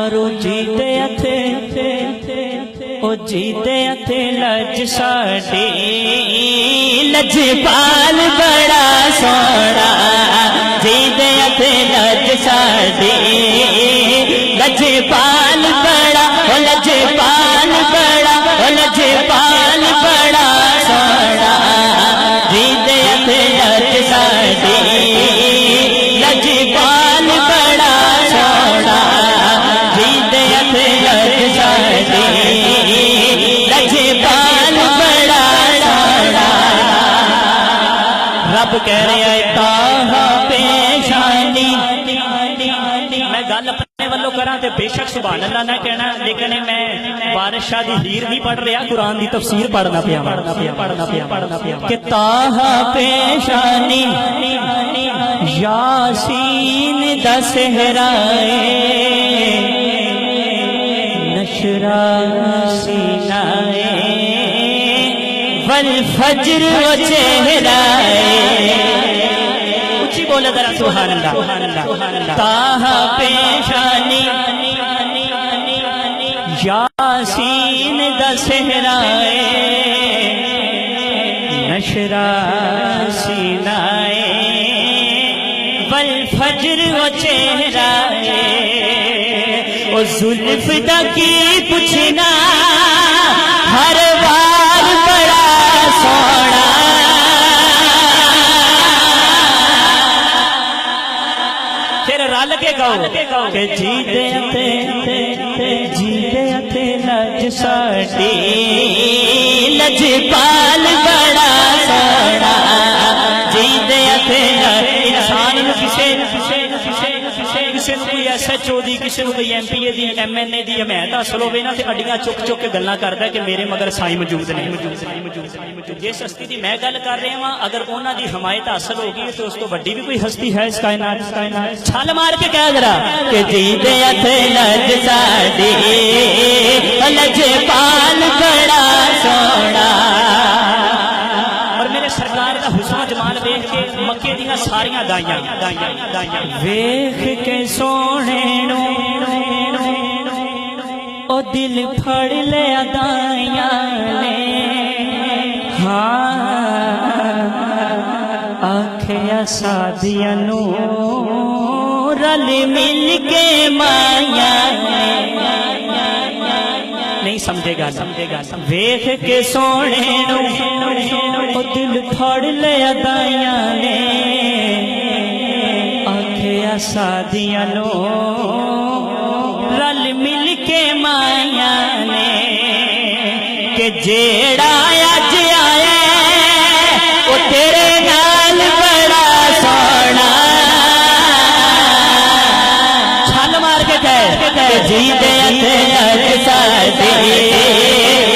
یارو جیتے اتھے او جیتے اتھے لج ساڈی لجپال بڑا سونا جیتے اتھے لج ساڈی لجپال بڑا او لجپال بڑا او لجپال بڑا سونا جیتے اتھے لج ساڈی لجپال بڑا سونا جیتے اتھے لج ساڈی لجپال بڑا سونا رب کہہ رہا ہے تاہا پیشانی میں گل اپنے والوں کراں تے بے شک سبحان اللہ نہ کہنا لیکن میں وارث شاہ دی ہیر نہیں پڑھ رہا قرآن دی تفسیر پڑھنا پیا کہ تاہا پیشانی یاسین دا صحرائے نشرا سینائے والفجر و چہرائے اچھی بولے ذرا سبحان اللہ تاہا پیشانی یاسین دا صحرائے نشرا سینائے والفجر و چہرائے او زلف دا کی پوچھنا ہر بار بڑا سونا پھر رل کے گاؤ کہ جیتے اتھے لج ساڈی لجپال بڑا سونا جیتے اتھے انسان کسے کوئی ایس ایچ او دی کسی کوئی ایم پی اے دی ایم این اے دی حمایت حاصل ہوئے نا تے اڈیاں چک کے گلاں کردا ہے کہ میرے مگر سائیں موجود نہیں جس ہستی دی میں گل کر رہا ہاں اگر انہاں دی حمایت حاصل ہوگی تو اس تو بڑی بھی کوئی ہستی ہے اس کائنات چھال مار کے کہہ ذرا کہ جیتے اتھے لج ساڈی لجپال بڑا سونا اور میرے سرکار دا حسن و جمال دیکھ کے مکے دیاں ساریاں دائیاں ویکھ کے سونے نو او دل پھڑ لیا دائیاں نے ہاں آکھیا سادیاں نو رل مل کے مایا نہیں سمجھے گا ویکھ کے سونے نو او دل پھڑ لیا دائیاں نے آکھیا سادیاں نو رل مل کے مایا نے کہ جیڑا اج آیا وہ تیرے نال بڑا سونا چھال مار کے کہے جیتے اتھے لج ساڈی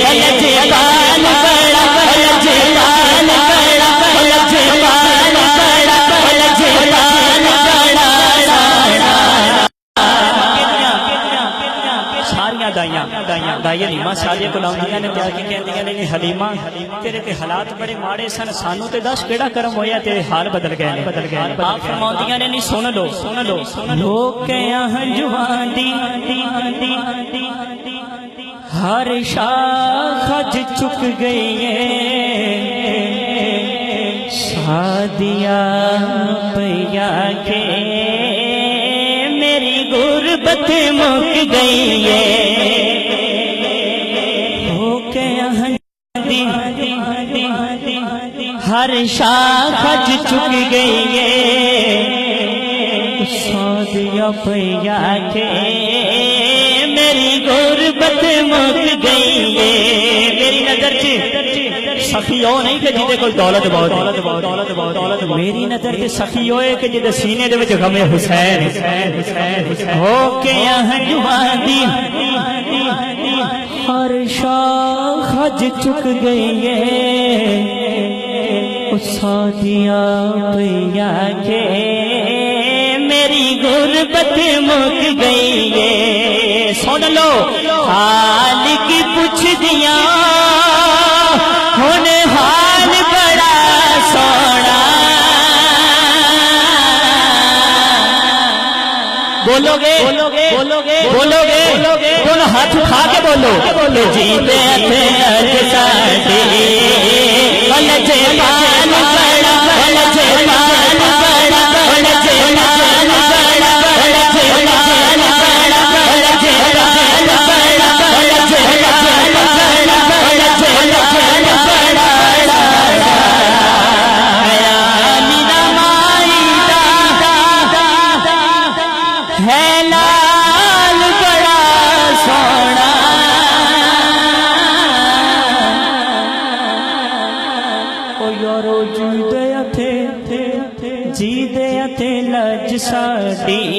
لجپال بڑا لجپال بڑا لجپال بڑا لجپال بڑا ساریاں دائیاں حلیمہ ساریاں کو لاؤندیاں نے پیار کی کہندیاں نے حلیمہ تیرے تے حالات بڑے ماڑے سن سانو تے دس کیڑا کرم ہویا تیرے حال بدل گئے آپ فرماؤندیاں نے نہیں سن لو لوکیاں ہنجواں دی ہر شاخ اج چک گئی ہے شادیاں پیا کے میری غربت مک گئی ہے ہر شاخ اج چک گئی ہے شادیاں پیا کے میری غربت مک گئی ہے میری نظر سخی ہو نہیں کہ جیدے کوئی دولت بہت میری نظر سے سخی ہوئے کہ جیدے سینے دے وچ غم حسین ہو کے ہنجواں دی ہر شاخ اج چک گئی ہے شادیاں پیا کے میری غربت مک گئی ہے سن لو حال کی پوچھ دیا ہن حال بڑا سونا بولو گے دونوں ہاتھ اٹھا کے بولو کہ جیتے تھے اج ساڈے ولجے پان بڑا ولجے پان بڑا ولجے پان بڑا ولجے پان بڑا ولجے پان بڑا ولجے پان بڑا ولجے پان بڑا مینا مائی دا ہے لال بڑا سونا او یارو جی دے تھے لج ساڈی